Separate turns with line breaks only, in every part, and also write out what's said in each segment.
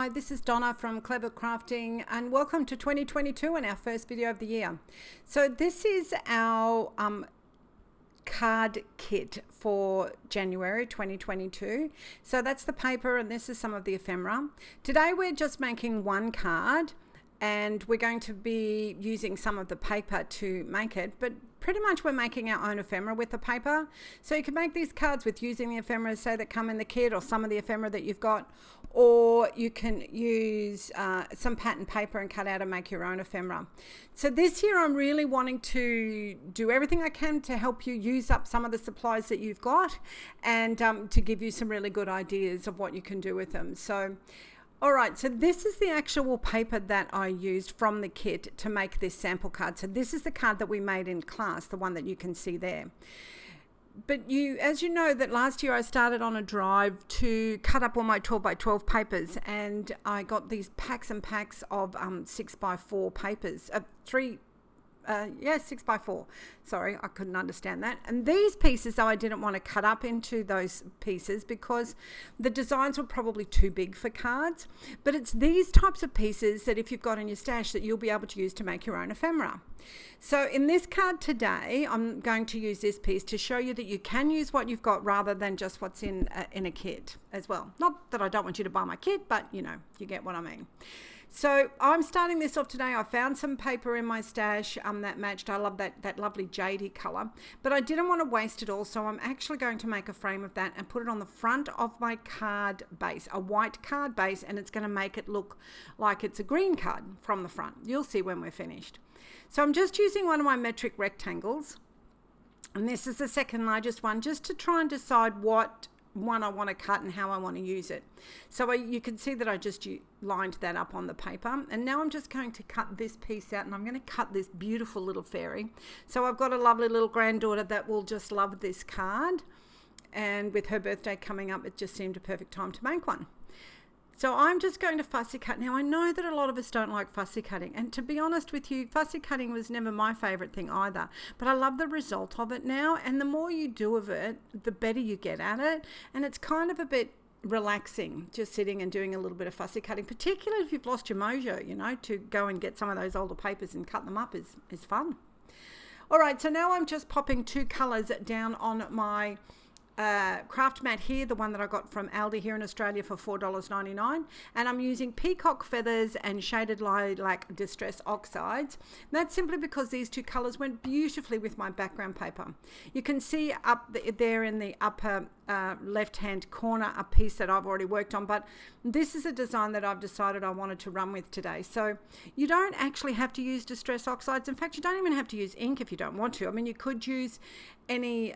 Hi, this is Donna from Clever Crafting and welcome to 2022 and our first video of the year. So this is our card kit for January 2022. So that's the paper and this is some of the ephemera. Today we're just making one card and we're going to be using some of the paper to make it, but pretty much we're making our own ephemera with the paper. So you can make these cards with using the ephemera, say, that come in the kit or some of the ephemera that you've got, or you can use some pattern paper and cut out and make your own ephemera. So this year I'm really wanting to do everything I can to help you use up some of the supplies that you've got and to give you some really good ideas of what you can do with them. So all right, so this is the actual paper that I used from the kit to make this sample card. So this is the card that we made in class, the one that you can see there. But as you know, that last year I started on a drive to cut up all my 12 by 12 papers, and I got these packs and packs of 6 by 4 papers, 6 by 4. Sorry, I couldn't understand that. And these pieces, though, I didn't want to cut up into those pieces because the designs were probably too big for cards. But it's these types of pieces that if you've got in your stash that you'll be able to use to make your own ephemera. So in this card today, I'm going to use this piece to show you that you can use what you've got rather than just what's in a kit as well. Not that I don't want you to buy my kit, but you know, you get what I mean. So I'm starting this off today. I found some paper in my stash that matched. I love that lovely jadey color, but I didn't want to waste it all. So I'm actually going to make a frame of that and put it on the front of my card base, a white card base, and it's going to make it look like it's a green card from the front. You'll see when we're finished. So I'm just using one of my metric rectangles, and this is the second largest one, just to try and decide what one I want to cut and how I want to use it. So you can see that I just lined that up on the paper, and now I'm just going to cut this piece out, and I'm going to cut this beautiful little fairy. So I've got a lovely little granddaughter that will just love this card, and with her birthday coming up, it just seemed a perfect time to make one. So I'm just going to fussy cut. Now I know that a lot of us don't like fussy cutting, and to be honest with you, fussy cutting was never my favorite thing either, but I love the result of it now, and the more you do of it, the better you get at it, and it's kind of a bit relaxing just sitting and doing a little bit of fussy cutting, particularly if you've lost your mojo, you know, to go and get some of those older papers and cut them up is fun. All right, so now I'm just popping 2 colors down on my craft mat here, the one that I got from Aldi here in Australia for $4.99, and I'm using peacock feathers and shaded lilac distress oxides. And that's simply because these 2 colors went beautifully with my background paper. You can see up there in the upper left hand corner a piece that I've already worked on, but this is a design that I've decided I wanted to run with today. So you don't actually have to use distress oxides. In fact, you don't even have to use ink if you don't want to. I mean, you could use any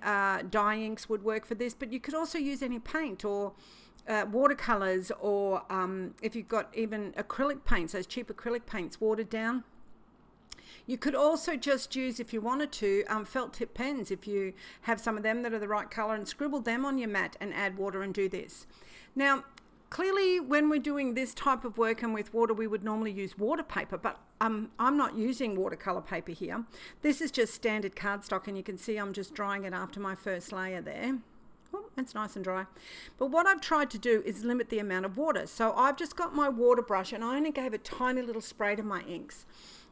dye inks would work for this, but you could also use any paint or watercolors, or if you've got even acrylic paints, those cheap acrylic paints watered down. You could also just use, if you wanted to, felt tip pens, if you have some of them that are the right color, and scribble them on your mat and add water and do this. Now, clearly when we're doing this type of work and with water, we would normally use water paper, but I'm not using watercolor paper here. This is just standard cardstock, and you can see I'm just drying it after my first layer there. Oh, it's nice and dry. But what I've tried to do is limit the amount of water. So I've just got my water brush, and I only gave a tiny little spray to my inks.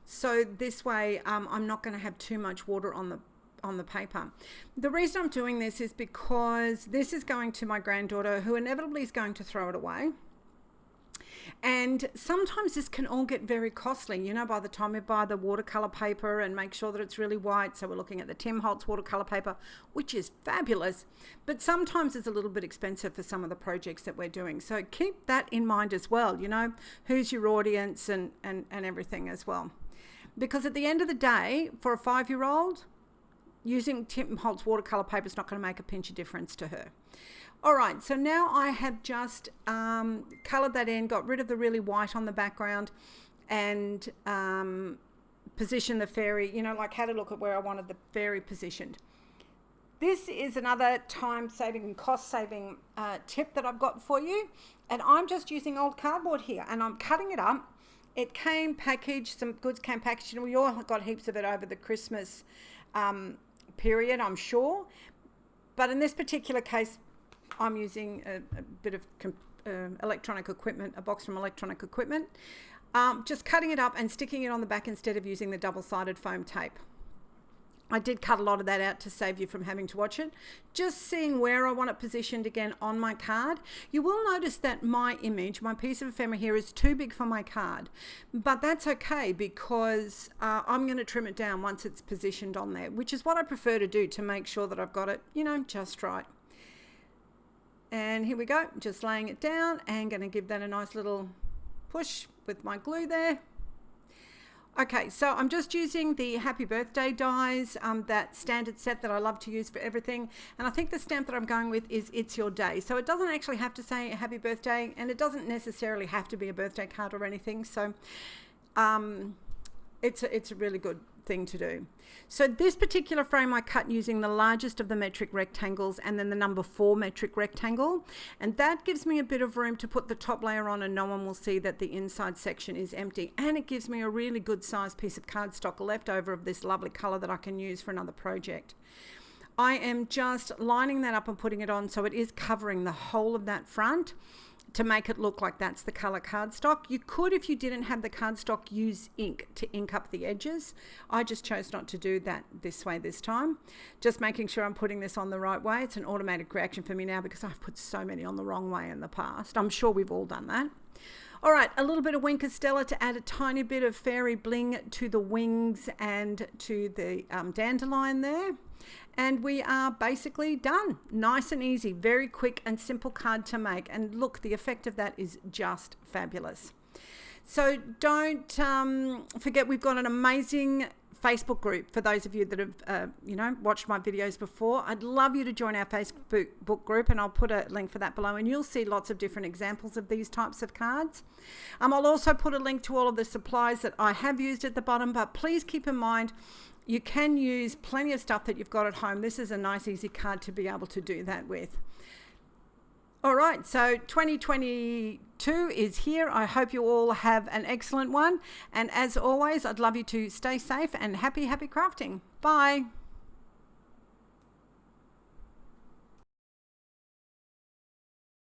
So this way I'm not going to have too much water on the paper. The reason I'm doing this is because this is going to my granddaughter, who inevitably is going to throw it away. And sometimes this can all get very costly, you know, by the time we buy the watercolor paper and make sure that it's really white. So we're looking at the Tim Holtz watercolor paper, which is fabulous, but sometimes it's a little bit expensive for some of the projects that we're doing. So keep that in mind as well, you know, who's your audience and everything as well. Because at the end of the day, for a 5-year-old, using Tim Holtz watercolor paper is not going to make a pinch of difference to her. All right, so now I have just colored that in, got rid of the really white on the background, and positioned the fairy, you know, like had a look at where I wanted the fairy positioned. This is another time-saving and cost-saving tip that I've got for you, and I'm just using old cardboard here, and I'm cutting it up. It came packaged, some goods came packaged, and we all got heaps of it over the Christmas period, I'm sure. But in this particular case, I'm using a bit of electronic equipment, a box from Electronic Equipment. Just cutting it up and sticking it on the back instead of using the double-sided foam tape. I did cut a lot of that out to save you from having to watch it. Just seeing where I want it positioned again on my card. You will notice that my image, my piece of ephemera here, is too big for my card. But that's okay, because I'm going to trim it down once it's positioned on there, which is what I prefer to do to make sure that I've got it, you know, just right. And here we go, just laying it down and going to give that a nice little push with my glue there. Okay, so I'm just using the Happy Birthday dies, that standard set that I love to use for everything. And I think the stamp that I'm going with is It's Your Day. So it doesn't actually have to say Happy Birthday, and it doesn't necessarily have to be a birthday card or anything. So it's a really good thing to do. So this particular frame I cut using the largest of the metric rectangles and then the number 4 metric rectangle, and that gives me a bit of room to put the top layer on and no one will see that the inside section is empty, and it gives me a really good sized piece of cardstock left over of this lovely color that I can use for another project. I am just lining that up and putting it on so it is covering the whole of that front to make it look like that's the color cardstock. You could, if you didn't have the cardstock, use ink to ink up the edges. I just chose not to do that this way this time. Just making sure I'm putting this on the right way. It's an automatic reaction for me now because I've put so many on the wrong way in the past. I'm sure we've all done that. All right, a little bit of Wink of Stella to add a tiny bit of fairy bling to the wings and to the dandelion there. And we are basically done. Nice and easy, very quick and simple card to make. And look, the effect of that is just fabulous. So don't forget, we've got an amazing Facebook group for those of you that have watched my videos before. I'd love you to join our Facebook group, and I'll put a link for that below, and you'll see lots of different examples of these types of cards. I'll also put a link to all of the supplies that I have used at the bottom, but please keep in mind you can use plenty of stuff that you've got at home. This is a nice easy card to be able to do that with. All right, so 2022 is here. I hope you all have an excellent one. And as always, I'd love you to stay safe and happy crafting. Bye.